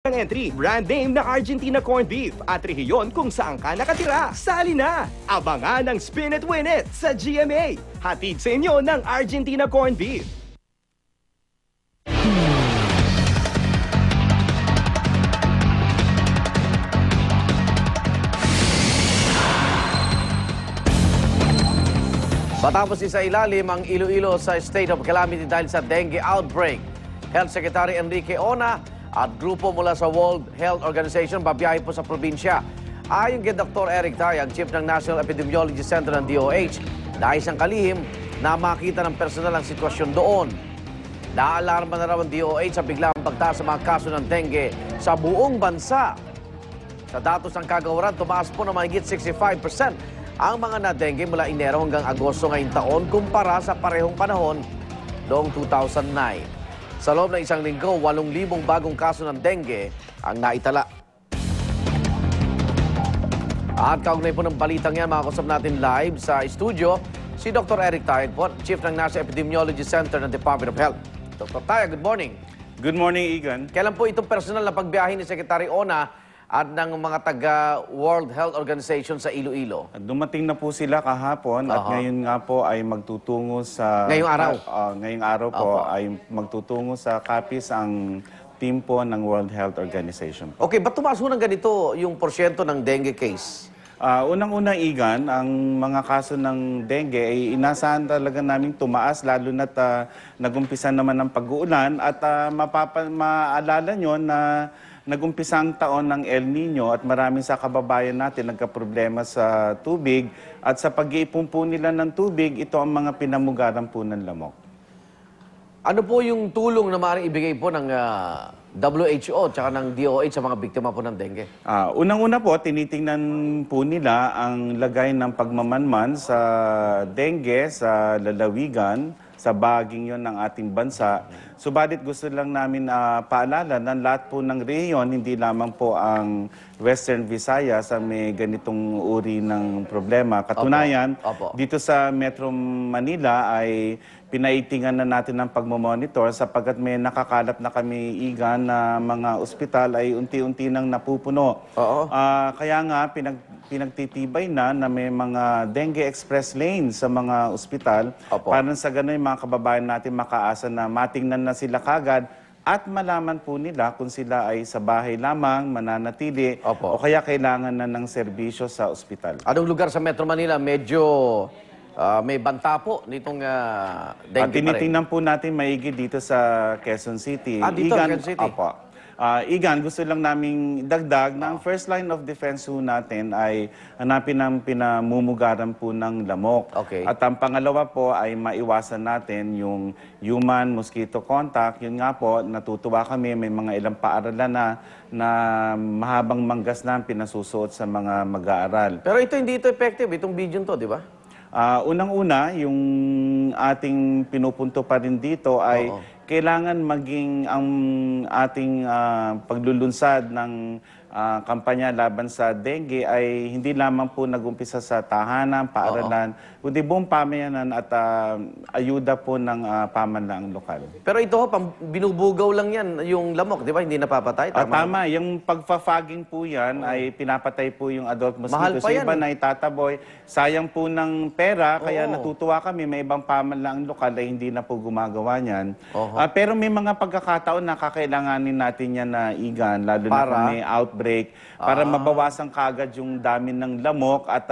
ng entry, brand name na Argentina corned beef at rehiyon kung saan ka nakatira. Sali na! Abangan ang Spin It Win It sa GMA. Hatid sa inyo ng Argentina corned beef. Matapos isa ilalim ang Iloilo sa state of calamity dahil sa dengue outbreak, Health Secretary Enrique Ona at grupo mula sa World Health Organization babiyahe po sa probinsya. Ayon kay Dr. Eric Tayag, Chief ng National Epidemiology Center ng DOH, nais ang kalihim na makita ng personal ang sitwasyon doon. Naalarma na raw ang DOH sa biglang pagtaas sa mga kaso ng dengue sa buong bansa. Sa datos ng kagawaran, tumaas po ng mahigit 65% ang mga na-dengue mula Enero hanggang Agosto ngayong taon kumpara sa parehong panahon noong 2009. Sa loob ng isang linggo, 8,000 bagong kaso ng dengue ang naitala. At kaugnay po ng balitang yan, makakasap natin live sa studio si Dr. Eric Tayag po, Chief ng National Epidemiology Center ng Department of Health. Dr. Tayag, good morning. Good morning, Igan. Kailan po itong personal na pagbiyahe ni Secretary Ona at ng mga taga-World Health Organization sa Iloilo? Dumating na po sila kahapon at ngayon nga po ay magtutungo sa... Ngayong araw? Ngayong araw po ay magtutungo sa Capiz ang team po ng World Health Organization. Okay, ba't tumaas ho ng ganito yung porsyento ng dengue case? Unang-una, Igan, ang mga kaso ng dengue ay inasahan talaga naming tumaas lalo na't nagumpisa naman ng pag-uulan at maalala nyo na nagumpisang taon ng El Nino at marami sa kababayan natin nagkaproblema sa tubig at sa pag-iipon po nila ng tubig, ito ang mga pinamugaran po ng lamok. Ano po yung tulong na maaaring ibigay po ng WHO at ng DOH sa mga biktima po ng dengue? Unang-una po, tinitingnan po nila ang lagay ng pagmamanman sa dengue sa lalawigan, sa bahaging yon ng ating bansa. Subalit gusto lang namin paalala na lahat po ng rehiyon, hindi lamang po ang Western Visayas ang may ganitong uri ng problema. Katunayan, dito sa Metro Manila ay pinaitingan na natin ng pagmamonitor sapagkat may nakakalat na kami, Igan, na mga ospital ay unti-unti nang napupuno. Kaya nga, pinagtitibay na may mga dengue express lanes sa mga ospital para sa ganun yung mga kababayan natin makaasa na matingnan na sila kagad at malaman po nila kung sila ay sa bahay lamang, mananatili o kaya kailangan na ng serbisyo sa ospital. Anong lugar sa Metro Manila medyo may banta po nitong dengue tinitingnan po natin maigi dito sa Quezon City. Dito, Quezon City? Igan, gusto lang naming dagdag na ang first line of defense po natin ay hanapin ang pinamumugaran po ng lamok. At ang pangalawa po ay maiwasan natin yung human-mosquito contact. Yun nga po, natutuwa kami, may mga ilang paaralan na mahabang manggas na pinasusuot sa mga mag-aaral. Pero hindi ito effective, itong video to, di ba? Unang-una, yung ating pinupunto pa rin dito ay kailangan maging ang ating paglulunsad ng kampanya laban sa dengue ay hindi lamang po nagumpisa sa tahanan, paaralan, kundi buong pamayanan at ayuda po ng pamahalang lokal. Pero ito ho, binubugaw lang yan, yung lamok, di ba? Hindi napapatay? Tama, yung pagfa-fogging po yan ay pinapatay po yung adult mosquito. Sa iba na itataboy. Sayang po ng pera, kaya natutuwa kami, may ibang pamahalang lokal ay hindi na po gumagawa niyan. Pero may mga pagkakataon na kakailanganin natin yan na, Igan, lalo na kung may outbreak, para mabawasan kagad yung dami ng lamok at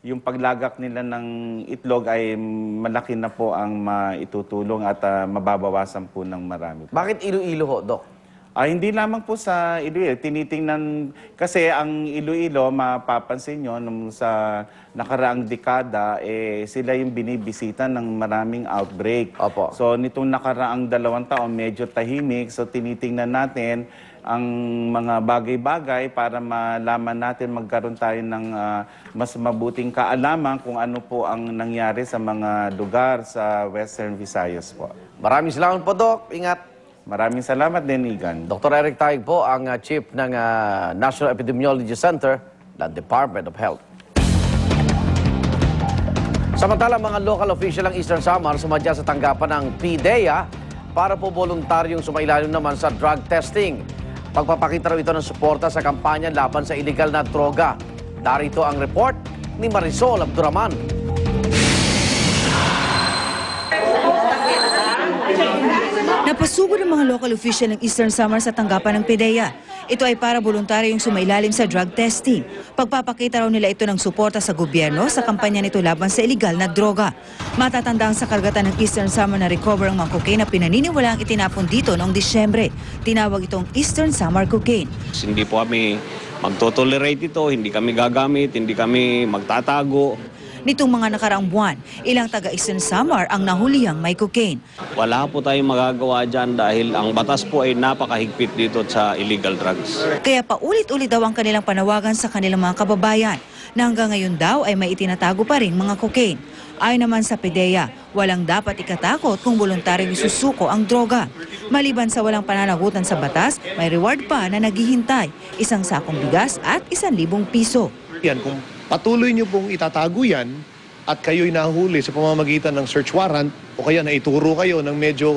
yung paglagak nila ng itlog ay malaki na po ang maitutulong at mababawasan po ng marami. Bakit Iloilo ho, Doc? Hindi lamang po sa Iloilo. Tinitingnan, kasi ang Iloilo, mapapansin nyo, nung sa nakaraang dekada, sila yung binibisita ng maraming outbreak. So, nitong nakaraang 2 taon, medyo tahimik. So, tinitingnan natin ang mga bagay-bagay para malaman natin, magkaroon tayo ng mas mabuting kaalaman kung ano po ang nangyari sa mga lugar sa Western Visayas po. Maraming salamat po, Doc. Ingat. Maraming salamat din, Igan. Dr. Eric Tayag po, ang Chief ng National Epidemiology Center ng Department of Health. Samantala, mga local official ng Eastern Samar sumadya sa tanggapan ng PDEA para po voluntaryong sumailalim naman sa drug testing. Pagpapakita raw ito ng suporta sa kampanya laban sa illegal na droga. Darito ang report ni Marisol Abduraman. Napasugod ang mga local official ng Eastern Samar sa tanggapan ng PDEA. Ito ay para voluntaryong sumailalim sa drug testing. Pagpapakita raw nila ito ng suporta sa gobyerno sa kampanya nito laban sa illegal na droga. Matatandang sa karagatan ng Eastern Samar na recover ang mga cocaine na pinaniniwalaang itinapon dito noong Disyembre. Tinawag itong Eastern Samar cocaine. Hindi po kami magtotolerate ito, hindi kami gagamit, hindi kami magtatago. Nitong mga nakaraang buwan, ilang taga Eastern Samar ang nahulihang may cocaine. Wala po tayong magagawa dyan dahil ang batas po ay napakahigpit dito sa illegal drugs. Kaya paulit-ulit daw ang kanilang panawagan sa kanilang mga kababayan na hanggang ngayon daw ay may itinatago pa rin mga cocaine. Ayon naman sa PDEA, walang dapat ikatakot kung voluntaryong isusuko ang droga. Maliban sa walang pananagutan sa batas, may reward pa na naghihintay, 1 sakong bigas at 1,000 piso. Yan, kung patuloy nyo pong itatago yan at kayo'y nahuli sa pamamagitan ng search warrant o kaya naituro kayo ng medyo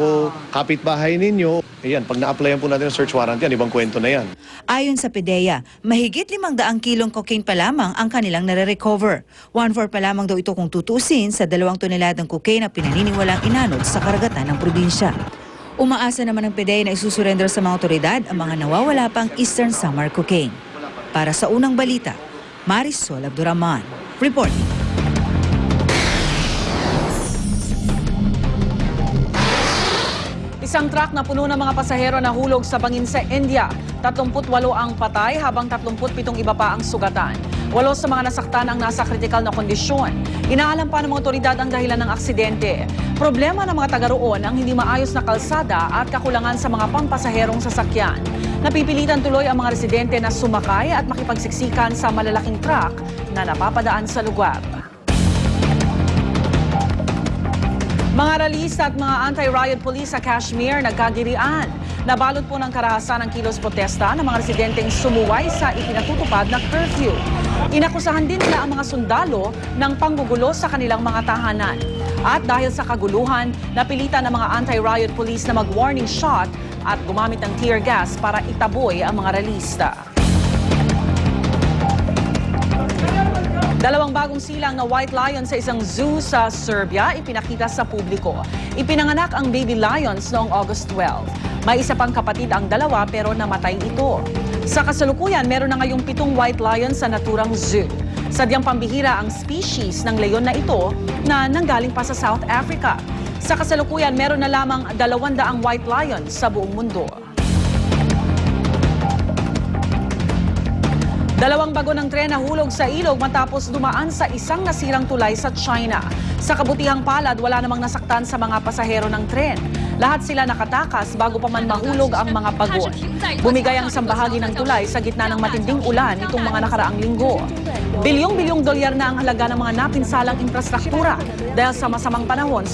kapitbahay ninyo, ayan, pag na-applyan po natin ng search warrant yan, ibang kwento na yan. Ayon sa PDEA, mahigit 500 kilong cocaine pa lamang ang kanilang nare-recover. 1/4 pa lamang daw ito kung tutusin sa 2 toneladang cocaine na pinaniniwalang inanod sa karagatan ng probinsya. Umaasa naman ng PDEA na isusurrender sa mga otoridad ang mga nawawala pang Eastern Samar cocaine. Para sa unang balita, Marisol Abduraman. Report. Isang truck na puno ng mga pasahero nahulog sa bangin sa India. 38 ang patay habang 37 iba pa ang sugatan. 8 sa mga nasaktan ang nasa kritikal na kondisyon. Inaalam pa ng mga otoridad ang dahilan ng aksidente. Problema ng mga taga roon ang hindi maayos na kalsada at kakulangan sa mga pampasaherong sasakyan. Napipilitan tuloy ang mga residente na sumakay at makipagsiksikan sa malalaking truck na napapadaan sa lugar. Mga ralista at mga anti-riot police sa Kashmir nagkagirian. Nabalot po ng karahasan ang kilos protesta ng mga residenteng sumuway sa ipinatutupad na curfew. Inakusahan din nila ang mga sundalo ng panggugulo sa kanilang mga tahanan. At dahil sa kaguluhan, napilitan ng mga anti-riot police na mag-warning shot at gumamit ng tear gas para itaboy ang mga ralista. 2 bagong silang na white lion sa isang zoo sa Serbia ipinakita sa publiko. Ipinanganak ang baby lions noong August 12. May isa pang kapatid ang dalawa pero namatay ito. Sa kasalukuyan, meron na ngayong 7 white lions sa naturang zoo. Sadyang pambihira ang species ng leon na ito na nanggaling pa sa South Africa. Sa kasalukuyan, meron na lamang 200 white lions sa buong mundo. 2 bago ng tren nahulog sa ilog matapos dumaan sa isang nasirang tulay sa China. Sa kabutihang palad, wala namang nasaktan sa mga pasahero ng tren. Lahat sila nakatakas bago pa man mahulog ang mga bagon. Bumigay ang isang bahagi ng tulay sa gitna ng matinding ulan nitong mga nakaraang linggo. Bilyong-bilyong dolyar na ang halaga ng mga napinsalang infrastruktura dahil sa masamang panahon